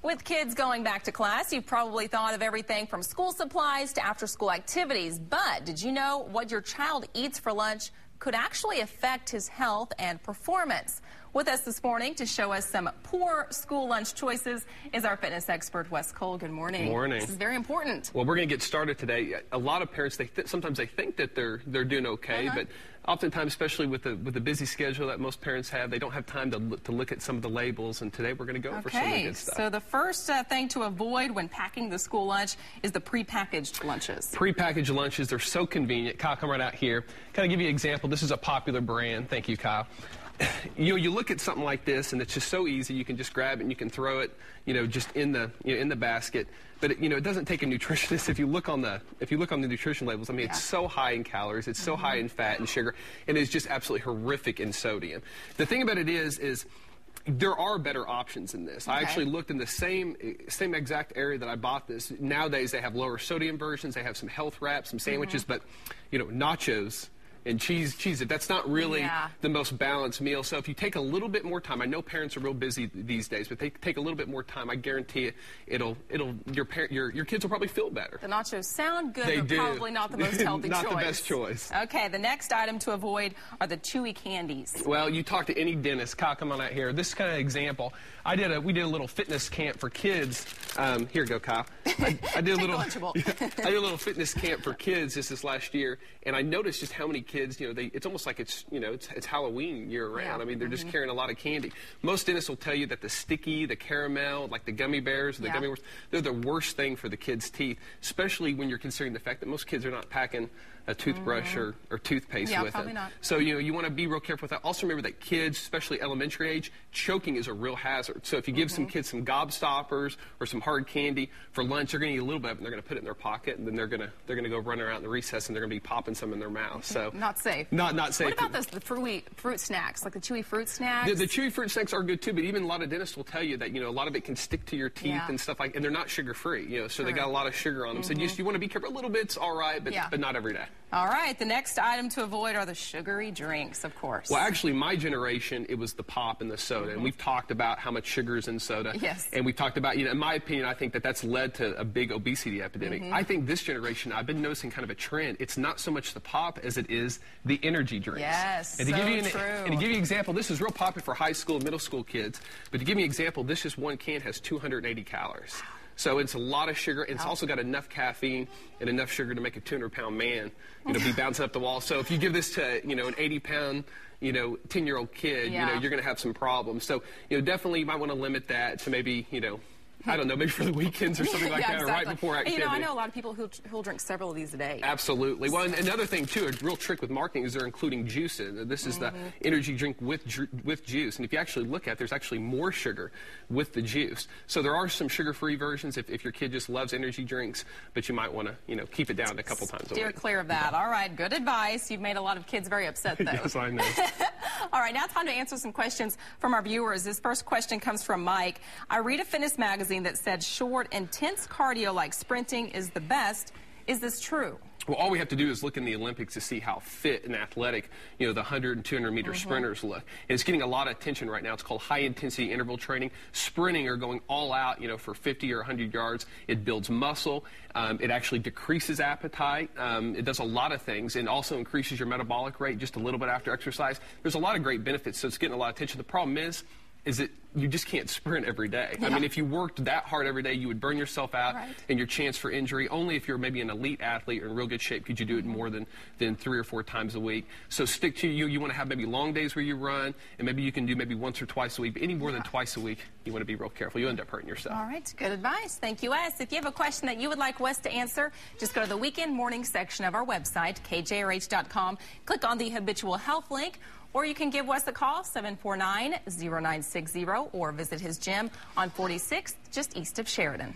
With kids going back to class, you've probably thought of everything from school supplies to after-school activities. But did you know what your child eats for lunch could actually affect his health and performance? With us this morning to show us some poor school lunch choices is our fitness expert, Wes Cole. Good morning. Good morning. This is very important. Well, we're going to get started today. A lot of parents, sometimes they think that they're doing okay, but oftentimes, especially with the busy schedule that most parents have, they don't have time to look at some of the labels. And today we're going to go for some of the good stuff. So the first thing to avoid when packing the school lunch is the prepackaged lunches. Prepackaged lunches, they're so convenient. Kyle, come right out here. Kind of give you an example. This is a popular brand. Thank you, Kyle. You look at something like this, and it's just so easy. You can just grab it and you can throw it, just in the basket. But it doesn't take a nutritionist. If you look on the nutrition labels, I mean, it's so high in calories, it's so high in fat and sugar, and it's just absolutely horrific in sodium. The thing about it is there are better options in this. I actually looked in the same exact area that I bought this. Nowadays, they have lower sodium versions. They have some health wraps, some sandwiches, but nachos and cheese, that's not really the most balanced meal. So if you take a little bit more time, I know parents are real busy these days, but they take a little bit more time, I guarantee your kids will probably feel better. The nachos sound good, they but do. Probably not the most healthy choice. Not the best choice. Okay, the next item to avoid are the chewy candies. Well, you talk to any dentist. Kyle, come on out here. This is kind of an example. We did a little fitness camp for kids. Here you go, Kyle. I did a little fitness camp for kids this last year, and I noticed just how many kids, it's almost like it's Halloween year round. I mean, they're just carrying a lot of candy. Most dentists will tell you that the sticky, the caramel, like the gummy bears, the gummy worms, they're the worst thing for the kids' teeth, especially when you're considering the fact that most kids are not packing a toothbrush or toothpaste with it. Not. So, you want to be real careful with that. Also remember that kids, especially elementary age, choking is a real hazard. So if you give some kids some gobstoppers or some hard candy for lunch, they're going to eat a little bit and they're going to put it in their pocket, and then they're going to go run around in the recess and they're going to be popping some in their mouth. So not safe. Not safe. What about the fruit snacks, like the chewy fruit snacks? The chewy fruit snacks are good too, but even a lot of dentists will tell you that a lot of it can stick to your teeth and stuff and they're not sugar free. So they got a lot of sugar on them. So you want to be careful. A little bit's all right, but not every day. All right, the next item to avoid are the sugary drinks, of course. Well, actually, my generation, it was the pop and the soda, and we've talked about how much sugar is in soda. Yes. And we've talked about, in my opinion, I think that's led to a big obesity epidemic. I think this generation, I've been noticing kind of a trend. It's not so much the pop as it is the energy drinks. Yes, and to give you an example, this is real popular for high school and middle school kids, but to give you an example, this just one can has 280 calories. So it's a lot of sugar, and it's also got enough caffeine and enough sugar to make a 200-pound man, be bouncing up the wall. So if you give this to, an 80-pound, 10-year-old kid, you're going to have some problems. So, definitely you might want to limit that to maybe, I don't know, maybe for the weekends or something like that, or right before activity. I know a lot of people who'll drink several of these a day. Absolutely. Well, and another thing, too, a real trick with marketing is they're including juice in it. This is the energy drink with juice. And if you actually look at it, there's actually more sugar with the juice. So there are some sugar-free versions if your kid just loves energy drinks, but you might want to, keep it down a couple times a week. Steer clear of that. All right, good advice. You've made a lot of kids very upset, though. Yes, I know. All right, now time to answer some questions from our viewers. This first question comes from Mike. I read a fitness magazine that said short, intense cardio like sprinting is the best. Is this true? Well, all we have to do is look in the Olympics to see how fit and athletic, the 100 and 200 meter sprinters look. And it's getting a lot of attention right now. It's called high intensity interval training. Sprinting or going all out, for 50 or 100 yards. It builds muscle. It actually decreases appetite. It does a lot of things, and also increases your metabolic rate just a little bit after exercise. There's a lot of great benefits, so it's getting a lot of attention. The problem is that you just can't sprint every day. I mean, if you worked that hard every day, you would burn yourself out, and your chance for injury, only if you're maybe an elite athlete or in real good shape could you do it more than 3 or 4 times a week. So stick to you want to have maybe long days where you run, and maybe you can do maybe once or twice a week, but any more than twice a week, you want to be real careful. You end up hurting yourself. All right, good advice. Thank you, Wes. If you have a question that you would like Wes to answer, just go to the weekend morning section of our website, kjrh.com, click on the habitual health link, or you can give Wes a call, 749-0960, or visit his gym on 46th, just east of Sheridan.